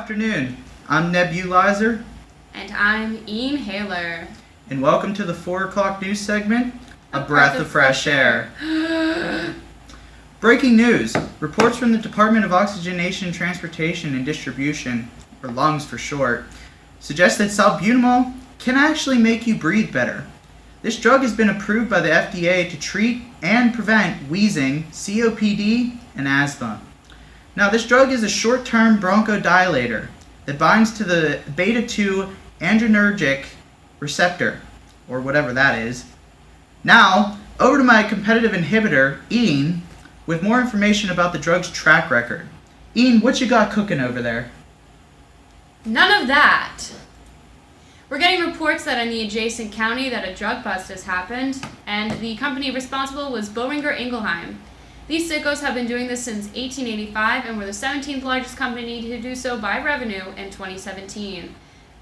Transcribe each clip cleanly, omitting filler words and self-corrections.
afternoon. I'm Nebulizer. And I'm Inhaler. And welcome to the 4 o'clock news segment, A Breath of Fresh Air. Breaking news. Reports from the Department of Oxygenation, Transportation, and Distribution, or LUNGS for short, suggest that salbutamol can actually make you breathe better. This drug has been approved by the FDA to treat and prevent wheezing, COPD, and asthma. Now, this drug is a short-term bronchodilator that binds to the beta-2 adrenergic receptor, or whatever that is. Now, over to my competitive inhibitor, Ian, with more information about the drug's track record. Ian, what you got cooking over there? None of that. We're getting reports that in the adjacent county that a drug bust has happened, and the company responsible was Boehringer Ingelheim. These sickos have been doing this since 1885 and were the 17th largest company to do so by revenue in 2017.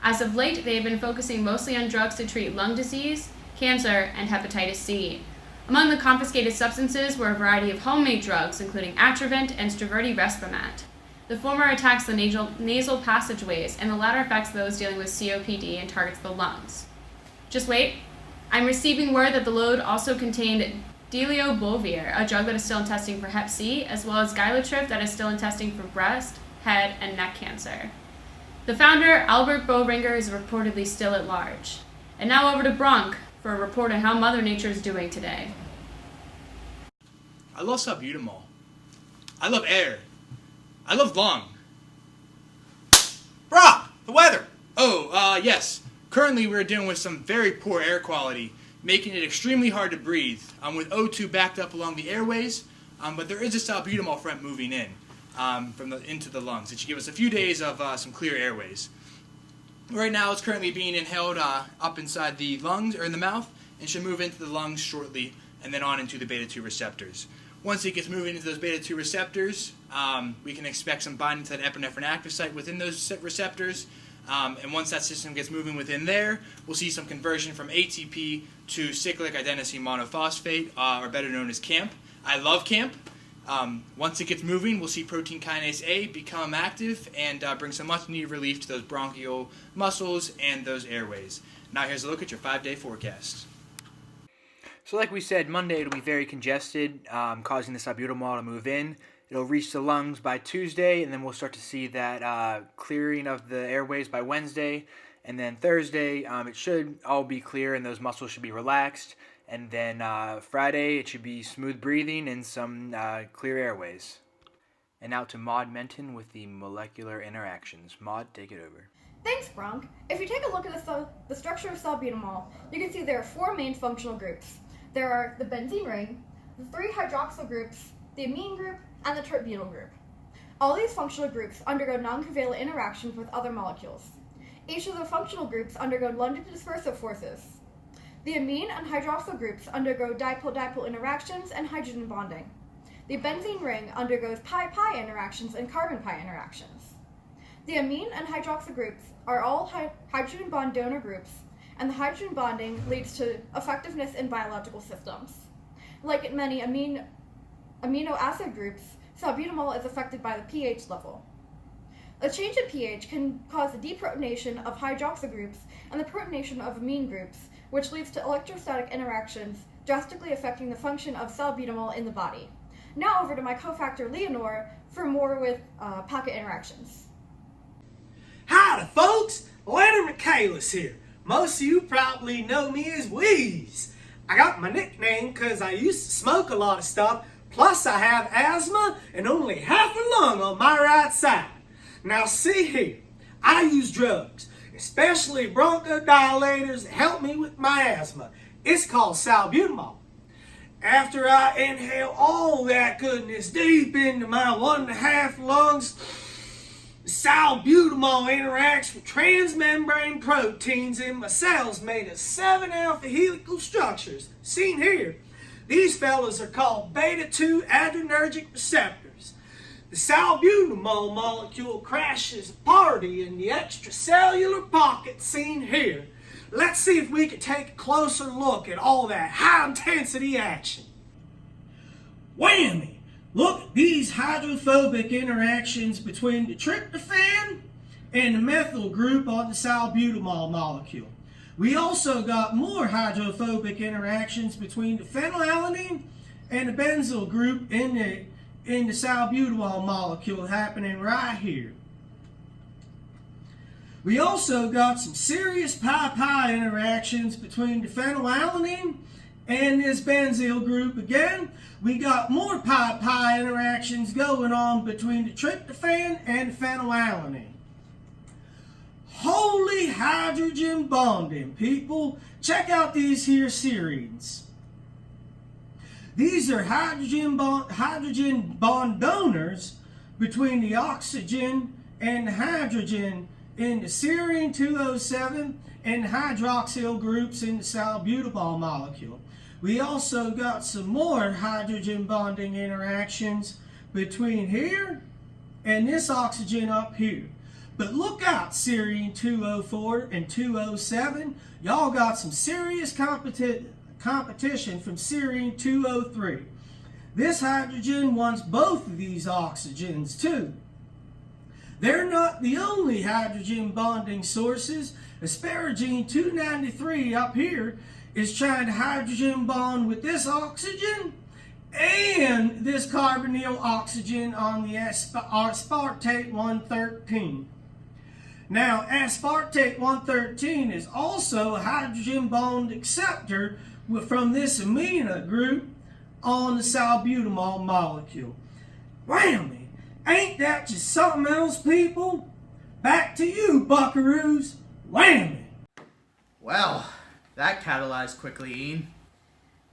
As of late, they have been focusing mostly on drugs to treat lung disease, cancer, and hepatitis C. Among the confiscated substances were a variety of homemade drugs, including Atrovent and Straverti Respimat. The former attacks the nasal passageways, and the latter affects those dealing with COPD and targets the lungs. Just wait. I'm receiving word that the load also contained Delio-Bovir, a drug that is still in testing for Hep C, as well as Gylotrip that is still in testing for breast, head, and neck cancer. The founder, Albert Boehringer, is reportedly still at large. And now over to Bronk for a report on how Mother Nature is doing today. I love salbutamol. I love air. I love lung. Brock, the weather. Yes. Currently we're dealing with some very poor air quality, making it extremely hard to breathe, with O2 backed up along the airways, but there is a salbutamol front moving in into the lungs. It should give us a few days of some clear airways. Right now it's currently being inhaled up inside the lungs, or in the mouth, and should move into the lungs shortly, and then on into the beta-2 receptors. Once it gets moving into those beta-2 receptors, we can expect some binding to that epinephrine active site within those receptors. And once that system gets moving within there, we'll see some conversion from ATP to cyclic adenosine monophosphate, or better known as CAMP. I love CAMP. Once it gets moving, we'll see protein kinase A become active and bring some much-needed relief to those bronchial muscles and those airways. Now here's a look at your 5-day forecast. So like we said, Monday it'll be very congested, causing the salbutamol to move in. It'll reach the lungs by Tuesday, and then we'll start to see that clearing of the airways by Wednesday. And then Thursday, it should all be clear and those muscles should be relaxed. And then Friday, it should be smooth breathing and some clear airways. And now to Maud Menton with the molecular interactions. Maud, take it over. Thanks, Bronk. If you take a look at the structure of salbutamol, you can see there are 4 main functional groups. There are the benzene ring, the 3 hydroxyl groups, the amine group, and the tert-butyl group. All these functional groups undergo non-covalent interactions with other molecules. Each of the functional groups undergo London dispersive forces. The amine and hydroxyl groups undergo dipole-dipole interactions and hydrogen bonding. The benzene ring undergoes pi-pi interactions and carbon-pi interactions. The amine and hydroxyl groups are all hydrogen bond donor groups, and the hydrogen bonding leads to effectiveness in biological systems. Like in many amino acid groups, salbutamol is affected by the pH level. A change in pH can cause the deprotonation of hydroxyl groups and the protonation of amine groups, which leads to electrostatic interactions, drastically affecting the function of salbutamol in the body. Now over to my cofactor Leonore for more with pocket interactions. Howdy folks, Leonard Michaelis here. Most of you probably know me as Wheeze. I got my nickname because I used to smoke a lot of stuff, plus I have asthma and only half a lung on my right side. Now see here, I use drugs, especially bronchodilators that help me with my asthma. It's called salbutamol. After I inhale all that goodness deep into my 1.5 lungs, salbutamol interacts with transmembrane proteins in my cells made of 7 alpha helical structures. Seen here, these fellas are called beta-2 adrenergic receptors. The salbutamol molecule crashes a party in the extracellular pocket seen here. Let's see if we can take a closer look at all that high-intensity action. Whammy! Look at these hydrophobic interactions between the tryptophan and the methyl group on the salbutamol molecule. We also got more hydrophobic interactions between the phenylalanine and the benzyl group in the salbutamol molecule happening right here. We also got some serious pi-pi interactions between the phenylalanine and this benzyl group again. We got more pi-pi interactions going on between the tryptophan and the phenylalanine. Holy hydrogen bonding, people. Check out these here serines. These are hydrogen bond donors between the oxygen and the hydrogen in the serine 207 and hydroxyl groups in the salbutamol molecule. We also got some more hydrogen bonding interactions between here and this oxygen up here. But look out, serine 204 and 207. Y'all got some serious competition from serine 203. This hydrogen wants both of these oxygens too. They're not the only hydrogen bonding sources. Asparagine 293 up here is trying to hydrogen bond with this oxygen and this carbonyl oxygen on the aspartate 113. Now, aspartate 113 is also a hydrogen bond acceptor from this amino group on the salbutamol molecule. Whammy! Ain't that just something else, people? Back to you, buckaroos. Whammy! Well, that catalyzed quickly, Ian.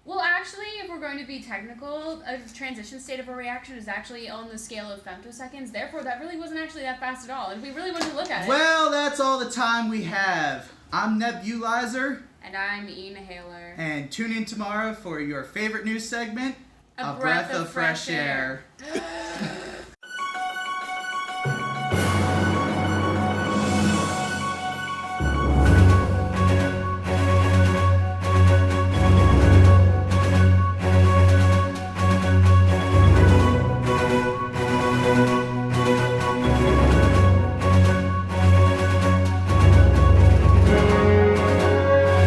Well, actually, if we're going to be technical, a transition state of a reaction is actually on the scale of femtoseconds. Therefore, that really wasn't actually that fast at all. And we really want to look at it. Well, that's all the time we have. I'm Nebulizer. And I'm Inhaler. And tune in tomorrow for your favorite news segment, A Breath of Fresh Air.